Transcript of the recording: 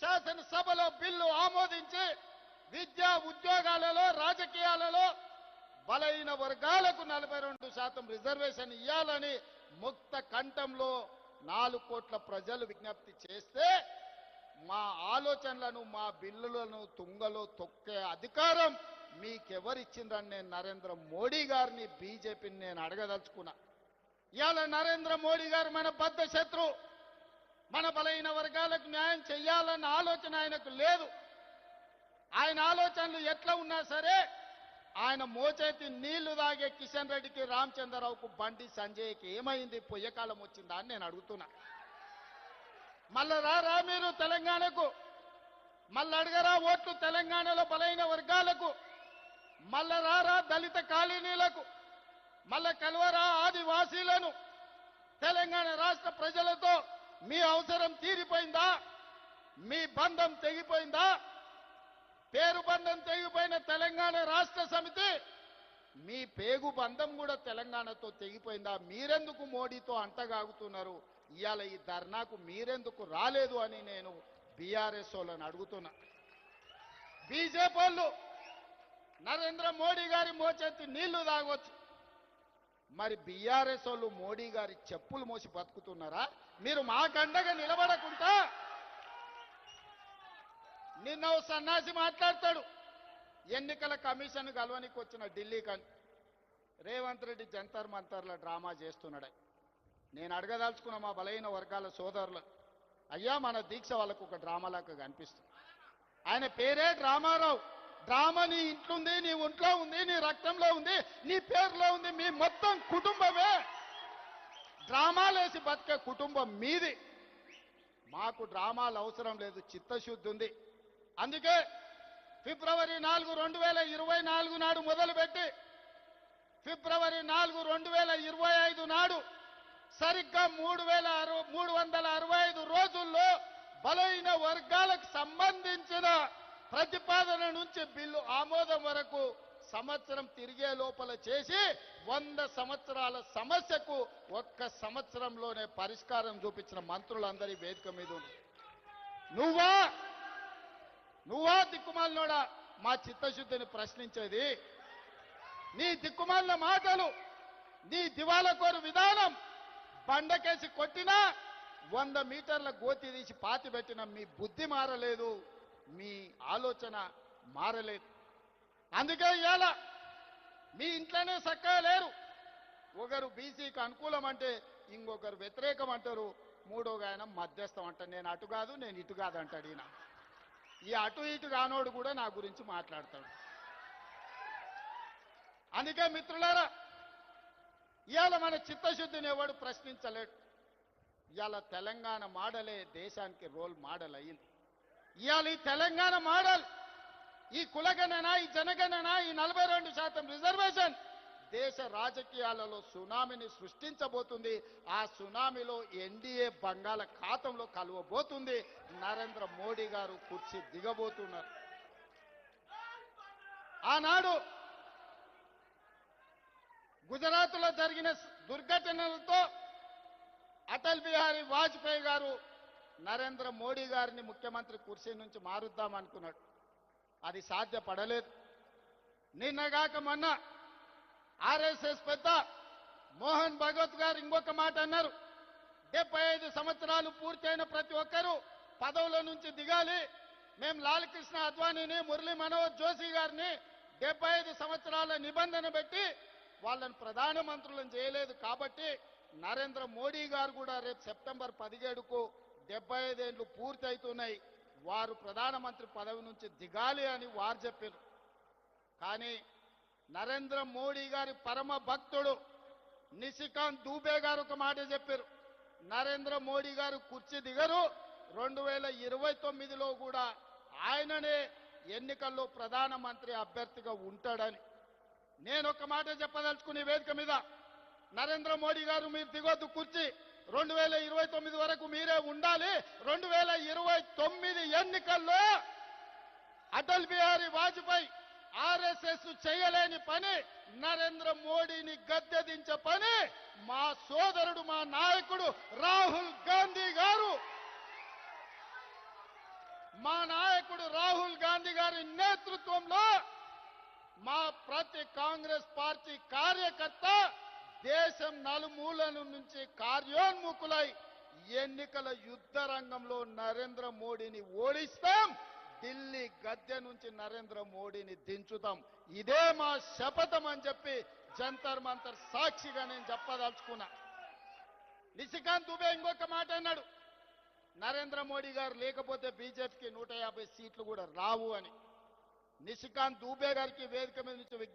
శాసనసభలో బిల్లు ఆమోదించి విద్యా ఉద్యోగాలలో రాజకీయాలలో బలైన వర్గాలకు 42% రిజర్వేషన్ ఇవ్వాలని ముక్త కంఠంలో 4 కోట్ల ప్రజలు విజ్ఞప్తి చేస్తే మా ఆలోచనలను మా బిల్లులను తుంగలో తొక్కే అధికారం మీకెవరిచ్చిందని నేను నరేంద్ర మోడీ గారిని బీజేపీని నేను అడగదలుచుకున్నా. ఇవాళ నరేంద్ర మోడీ గారు మన బద్ధ శత్రు, మన బలైన వర్గాలకు న్యాయం చెయ్యాలన్న ఆలోచన ఆయనకు లేదు. ఆయన ఆలోచనలు ఎట్లా ఉన్నా సరే ఆయన మోచేతి నీళ్లు తాగే కిషన్ రెడ్డికి రామచంద్రరావుకు బండి సంజయ్కి ఏమైంది, పొయ్యకాలం వచ్చిందా అని నేను అడుగుతున్నా. మళ్ళా రా మీరు తెలంగాణకు, మళ్ళీ అడగరా ఓట్లు తెలంగాణలో బలైన వర్గాలకు, మళ్ళా రా దళిత కాలనీలకు, మళ్ళా కలవరా ఆదివాసీలను. తెలంగాణ రాష్ట్ర ప్రజలతో మీ అవసరం తీరిపోయిందా? మీ బంధం తెగిపోయిందా? పేరు బంధం తెగిపోయిన తెలంగాణ రాష్ట్ర సమితి మీ పేగు బంధం కూడా తెలంగాణతో తెగిపోయిందా? మీరెందుకు మోడీతో అంటగాగుతున్నారు? ఇవాళ ఈ ధర్నాకు మీరెందుకు రాలేదు అని నేను బీఆర్ఎస్ వాళ్ళని అడుగుతున్నా. బీజేపీ వాళ్ళు నరేంద్ర మోడీ గారి మోచేతి నీళ్లు తాగొచ్చు, మరి బీఆర్ఎస్ వాళ్ళు మోడీ గారి చెప్పులు మోసి బతుకుతున్నారా? మీరు మాకండగా నిలబడకుండా నిన్న ఓ సన్నాసి మాట్లాడతాడు, ఎన్నికల కమిషన్ కలవనికి వచ్చిన ఢిల్లీకని రేవంత్ రెడ్డి జంతర్ మంతర్ల డ్రామా చేస్తున్నాడు. నేను అడగదలుచుకున్న మా బలైన వర్గాల సోదరులు, అయ్యా మన దీక్ష వాళ్ళకు ఒక డ్రామాలాగా కనిపిస్తుంది. ఆయన పేరే డ్రామారావు. డ్రామా నీ ఇంట్లో ఉంది, నీ ఒంట్లో ఉంది, నీ రక్తంలో ఉంది, నీ పేరులో ఉంది, మీ మొత్తం కుటుంబమే డ్రామాలేసి బతికే కుటుంబం మీది. మాకు డ్రామాలు అవసరం లేదు, చిత్తశుద్ధి ఉంది. అందుకే ఫిబ్రవరి 4, 2024 నాడు మొదలుపెట్టి ఫిబ్రవరి 4, 2025 నాడు సరిగ్గా 365 రోజుల్లో బలైన వర్గాలకు సంబంధించిన ప్రతిపాదన నుంచి బిల్లు ఆమోదం వరకు సంవత్సరం తిరిగే లోపల చేసి 100 సంవత్సరాల సమస్యకు 1 సంవత్సరంలోనే పరిష్కారం చూపించిన మంత్రులందరి వేదిక మీద ఉంది. నువ్వా దిక్కుమాలినోడా మా చిత్తశుద్ధిని ప్రశ్నించేది? నీ దిక్కుమాలిన మాటలు, నీ దివాలకోరు విధానం, బండకేసి కొట్టినా 100 మీటర్ల గోతి తీసి పాతి పెట్టిన మీ బుద్ధి మారలేదు, మీ ఆలోచన మారలేదు. అందుకే ఇవాళ మీ ఇంట్లోనే చక్కగా లేరు. ఒకరు బీసీకి అనుకూలం అంటే ఇంకొకరు వ్యతిరేకం అంటారు, మూడోగా ఆయన మధ్యస్థం అంటారు. నేను అటు కాదు, నేను ఇటు కాదు అంటాడు. ఈయన ఈ అటు ఇటు కానోడు కూడా నా గురించి మాట్లాడతాడు. అందుకే మిత్రులారా, ఇవాళ మన చిత్తశుద్ధిని ఎవడు ప్రశ్నించలేడు. ఇవాళ తెలంగాణ మోడలే దేశానికి రోల్ మోడల్ అయ్యింది. ఇవాళ ఈ తెలంగాణ మోడల్, ఈ కులగణన, ఈ జనగణన, ఈ 42% రిజర్వేషన్ దేశ రాజకీయాలలో సునామీని సృష్టించబోతుంది. ఆ సునామీలో ఎన్డీఏ బంగాళాఖాతంలో కలవబోతుంది. నరేంద్ర మోడీ గారు కుర్చీ దిగబోతున్నారు. ఆనాడు గుజరాత్లో జరిగిన దుర్ఘటనలతో అటల్ బిహారీ వాజ్పేయి గారు నరేంద్ర మోడీ గారిని ముఖ్యమంత్రి కుర్చీ నుంచి మారుద్దామనుకున్నాడు. అది సాధ్యపడలేదు. నిన్నగాక మొన్న ఆర్ఎస్ఎస్ పెద్ద మోహన్ భగవత్ గారు ఇంకొక మాట అన్నారు, 75 సంవత్సరాలు పూర్తయిన ప్రతి ఒక్కరూ పదవుల నుంచి దిగాలి. మేము లాల్ కృష్ణ అద్వానీని, మురళీ మనోహర్ జోషి గారిని 75 సంవత్సరాల నిబంధన పెట్టి వాళ్ళని ప్రధానమంత్రులను చేయలేదు. కాబట్టి నరేంద్ర మోడీ గారు కూడా రేపు సెప్టెంబర్ 17కు 75 ఏళ్ళు పూర్తి అవుతున్నాయి, వారు ప్రధానమంత్రి పదవి నుంచి దిగాలి అని వారు చెప్పారు. కానీ నరేంద్ర మోడీ గారి పరమ భక్తుడు నిశికాంత్ దూబే గారు ఒక మాట చెప్పారు, నరేంద్ర మోడీ గారు కుర్చీ దిగరు, 2029లో కూడా ఆయననే ఎన్నికల్లో ప్రధానమంత్రి అభ్యర్థిగా ఉంటాడని. నేను ఒక మాట చెప్పదలుచుకునే వేదిక మీద, నరేంద్ర మోడీ గారు మీరు దిగొద్దు కుర్చీ, 2029 వరకు మీరే ఉండాలి. 2029 ఎన్నికల్లో అటల్ బిహారీ వాజ్పేయి ఆర్ఎస్ఎస్ చేయలేని పని, నరేంద్ర మోడీని గద్దెదించే పని మా సోదరుడు, మా నాయకుడు రాహుల్ గాంధీ గారు మా నాయకుడు రాహుల్ గాంధీ గారి నేతృత్వంలో మా ప్రతి కాంగ్రెస్ పార్టీ కార్యకర్త దేశం నలుమూలల నుంచి కార్యోన్ముఖులై ఎన్నికల యుద్ధ రంగంలో నరేంద్ర మోడీని ఓడిస్తాం, ఢిల్లీ గద్దె నుంచి నరేంద్ర మోడీని దించుతాం. ఇదే మా శపథం అని చెప్పి జంతర్ మంతర్ సాక్షిగా నేను చెప్పదలుచుకున్నా. నిశికాంత్ దుబే ఇంకొక మాట అన్నాడు, నరేంద్ర మోడీ గారు లేకపోతే బీజేపీకి 150 సీట్లు కూడా రావు అని. నిశికాంత్ దుబే గారికి వేదిక మీద నుంచి విజ్ఞప్తి